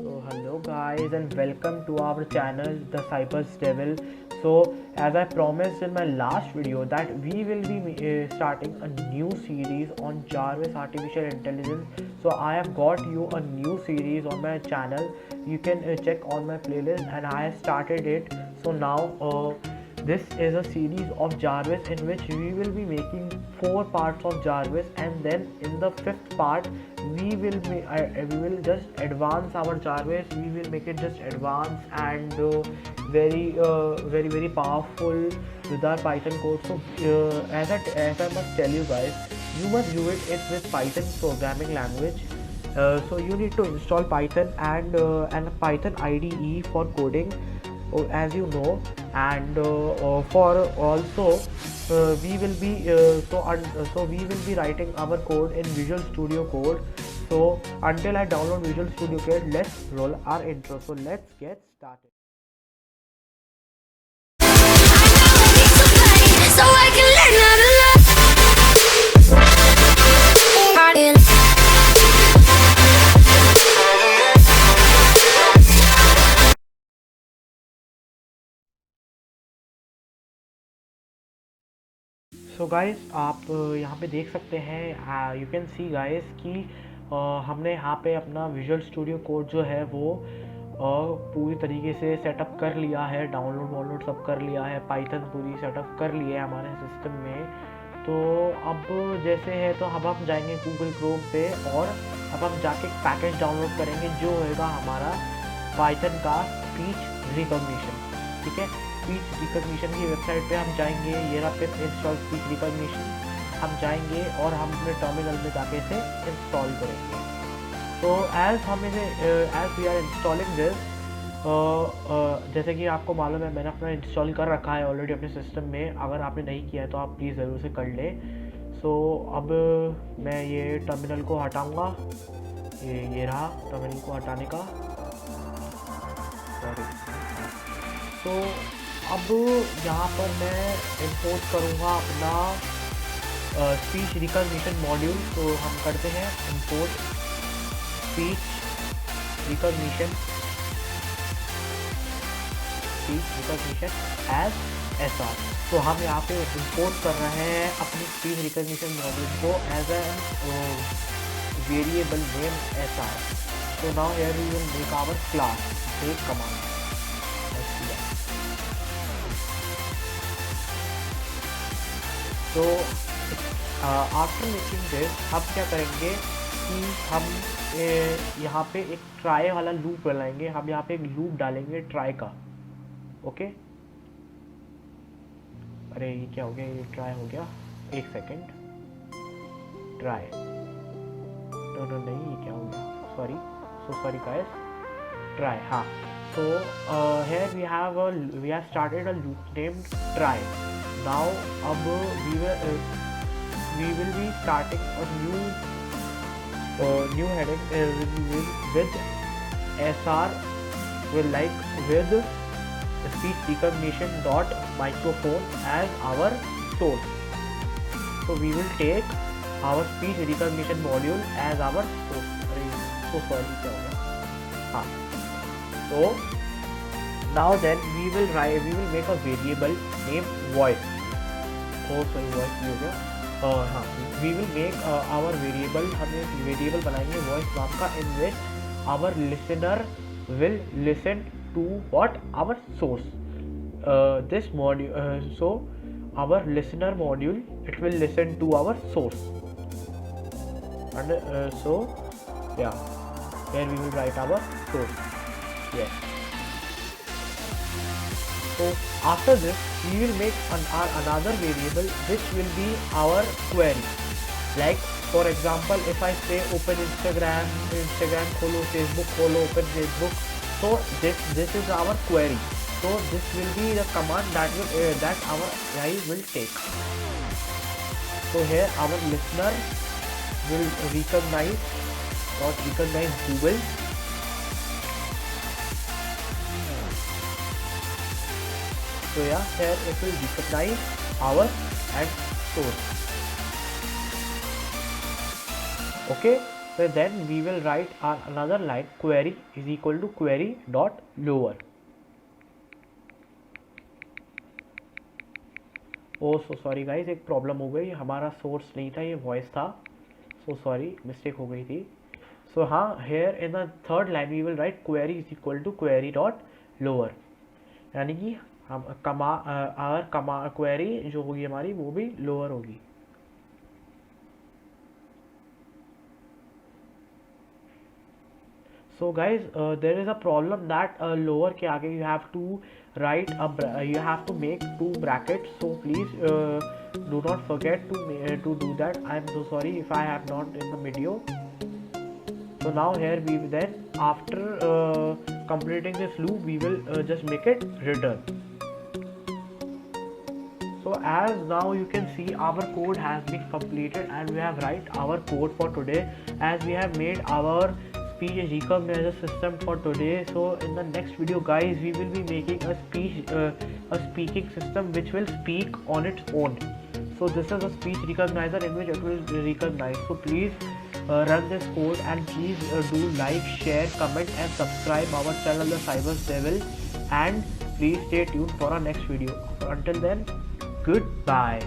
So hello guys and welcome to our channel The Cyprus Devil. So as I promised in my last video that we will be starting a new series on Jarvis Artificial Intelligence. So I have got you a new series on my channel. You can check on my playlist and I have started it. So now this is a series of Jarvis in which we will be making 4 parts of Jarvis, and then in the 5th part we will just advance our Jarvis. We will make it just advanced and very powerful with our Python code. So as I must tell you guys, you must do it with Python programming language. So you need to install Python and Python IDE for coding, as you know, and for also we will be so we will be writing our code in Visual Studio Code. So until I download Visual Studio Code, let's roll our intro. So let's get started. So I can learn how to love. So guys, आप यहाँ पे देख सकते हैं, you can see guys कि हमने यहाँ पे अपना विजुअल स्टूडियो कोड जो है वो पूरी तरीके से सेटअप कर लिया है, डाउनलोड सब कर लिया है, पाइथन पूरी सेटअप कर ली है हमारे सिस्टम में। तो अब जैसे है तो अब हम जाएंगे गूगल क्रोम पे और अब हम जाके एक पैकेज डाउनलोड करेंगे जो होगा हमारा पाइथन का स्पीच रिकॉग्निशन। ठीक है, स्पीच रिकॉग्निशन की वेबसाइट पे हम जाएंगे, ये रहा पिप इंस्टॉल स्पीच रिकॉग्निशन। हम जाएंगे और हम अपने टर्मिनल में जाके इसे इंस्टॉल करेंगे। तो as we are installing this, जैसे कि आपको मालूम है मैंने अपना इंस्टॉल कर रखा है ऑलरेडी अपने सिस्टम में। अगर आपने नहीं किया है तो आप प्लीज़ ज़रूर से कर लें। सो अब मैं ये टर्मिनल को हटाऊँगा, ये रहा टर्मिनल को हटाने का। सॉरी। तो अब यहाँ पर मैं इंपोर्ट करूँगा अपना स्पीच रिकॉग्निशन मॉड्यूल। तो हम करते हैं import speech recognition as SR। तो हम यहाँ पे इंपोर्ट कर रहे हैं अपनी स्पीच रिकॉग्निशन मॉड्यूल को as a variable name SR। तो now here we will make our class break command. तो आफ्टर मेकिंग दिस हम क्या करेंगे कि हम यहाँ पे एक ट्राई वाला लूप बनाएंगे। हम यहाँ पे एक लूप डालेंगे ट्राई का। ओके, अरे ये क्या हो गया, ये ट्राई हो गया, एक सेकेंड, ट्राई नहीं, ये क्या हो गया, सॉरी गाइस, ट्राई। हाँ, so here we have started a loop named try. Now we will be starting a new heading with SR with speech recognition dot microphone as our source. So we will take our speech recognition module as our source. So sorry, क्या हो गया, हाँ। So now then we will make a variable named voice. Oh sorry, voice भी हो गया। हाँ, we will make our variable, हम एक वेरिएबल बनाएंगे voice नाम का, in which our listener will listen to what our source. This module, so our listener module, it will listen to our source. And so yeah, here we will write our source. Yes. So after this we will make another variable which will be our query. Like for example, if I say open Instagram kholo, Facebook kholo, open Facebook, so this is our query. So this will be the command that our AI will take. So here our listener will recognize Google. So yeah, here it will recognize our and source. Okay, So then we will write another line, query is equal to query dot lower. Oh so sorry guys, एक problem हो गई, हमारा source नहीं था, ये voice था, so sorry, mistake हो गई थी. सो हाँ, here in the third line we will write query is equal to query dot lower, यानी कि हम क्वेरी जो होगी हमारी वो भी लोअर होगी. So guys, there is a problem that lower के आगे you have to write you have to make 2 brackets. So please do not forget to do that. I am so sorry if I have not in the video. So now here we then after completing this loop we will just make it return. So as now you can see our code has been completed and we have write our code for today, as we have made our speech recognizer system for today. So in the next video guys, we will be making a speaking system which will speak on its own. So this is a speech recognizer in which it will recognize. So please run this code and please do like, share, comment and subscribe our channel The Cyber Devil, and please stay tuned for our next video. Until then, goodbye.